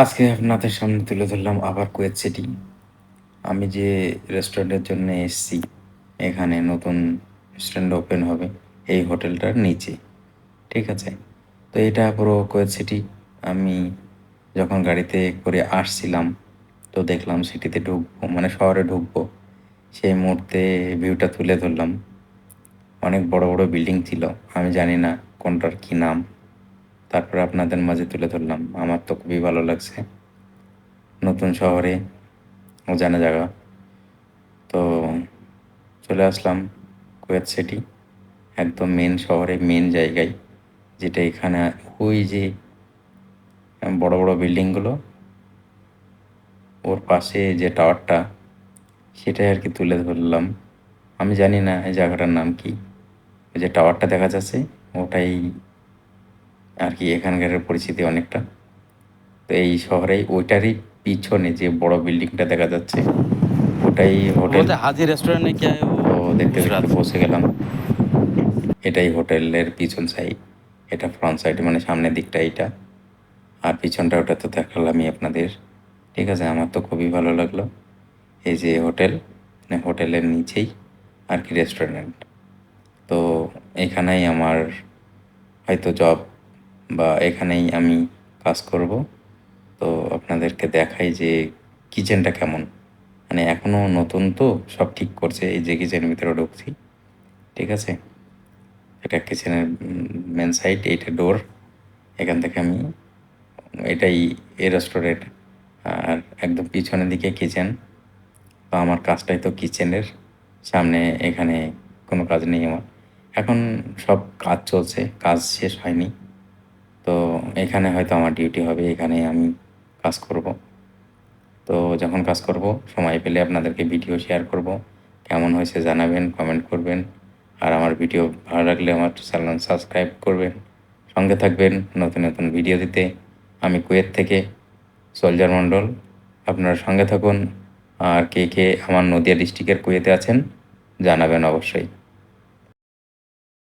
আজকে আপনাদের সামনে তুলে ধরলাম আবার কুয়েত সিটি। আমি যে রেস্টুরেন্টের জন্য এসেছি, এখানে নতুন রেস্টুরেন্ট ওপেন হবে এই হোটেলটার নিচে। ঠিক আছে? তো এটা পুরো কুয়েত সিটি। আমি যখন গাড়িতে করে আসছিলাম, তো দেখলাম সিটিতে ঢুকবো, মানে শহরে ঢুকবো, সেই মুহূর্তে ভিউটা তুলে ধরলাম। অনেক বড় বড় বিল্ডিং ছিল, আমি জানি না কোনটার কী নাম। তারপরে আপনাদের মাঝে তুলে ধরলাম। আমার তো খুবই ভালো লাগছে। নতুন শহরে অজানা জায়গা। তো চলে আসলাম কুয়েত সিটি, একদম মেন শহরে, মেন জায়গায়, যেটা এখানে ওই যে বড় বড় বিল্ডিংগুলো, ওর পাশে যে টাওয়ারটা, সেটাই আর কি তুলে ধরলাম। আমি জানি না এই জায়গাটার নাম কি। ওই যে টাওয়ারটা দেখা যাচ্ছে, ওটাই আর কি এখানকার পরিচিতি অনেকটা। তো এই শহরে ওইটারই পিছনে যে বড় বিল্ডিংটা দেখা যাচ্ছে, ওটাই वो হোটেল। बोलते हैं, हाजी रेस्टोरेंट में क्या है वो তো দেখতে पूछ रहा দেখতে था। পৌঁছে গেলাম। এটাই হোটেলের পিছন সাইড, এটা ফ্রন্ট সাইড, মানে সামনের দিকটা এইটা, আর পিছনটা ওটা তো দেখালামই আপনাদের। ঠিক আছে, আমার তো খুবই ভালো লাগলো। এই যে হোটেল, মানে হোটেলের নিচেই আর কি রেস্টুরেন্ট। তো এখানেই আমার হয়তো জব, বা এখানেই আমি কাজ করব। তো আপনাদেরকে দেখাই যে কিচেনটা কেমন। মানে এখনও নতুন, তো সব ঠিক করছে। এই যে কিচেনের ভিতরে ঢুকছি, ঠিক আছে, এটা কিচেনের মেন সাইড, এইটা ডোর। এখান থেকে আমি, এটাই এ রেস্টুরেন্ট, আর একদম পিছনের দিকে কিচেন। তো আমার কাজটাই তো কিচেনের সামনে, এখানে কোনো কাজ নেই আমার এখন। সব কাজ চলছে, কাজ শেষ হয়নি। তো এখানে হয়তো আমার ডিউটি হবে, এখানে আমি কাজ করব। তো যখন কাজ করব, সময় পেলে আপনাদেরকে ভিডিও শেয়ার করব। কেমন হয়েছে জানাবেন, কমেন্ট করবেন। আর আমার ভিডিও ভালো লাগলে আমার চ্যানেল সাবস্ক্রাইব করবেন। সঙ্গে থাকবেন নতুন নতুন ভিডিও দিতে। আমি কুয়েত থেকে সোলজার মণ্ডল, আপনারা সঙ্গে থাকুন। আর কে কে আমার নদিয়া ডিস্ট্রিক্টের কুয়েতে আছেন জানাবেন অবশ্যই।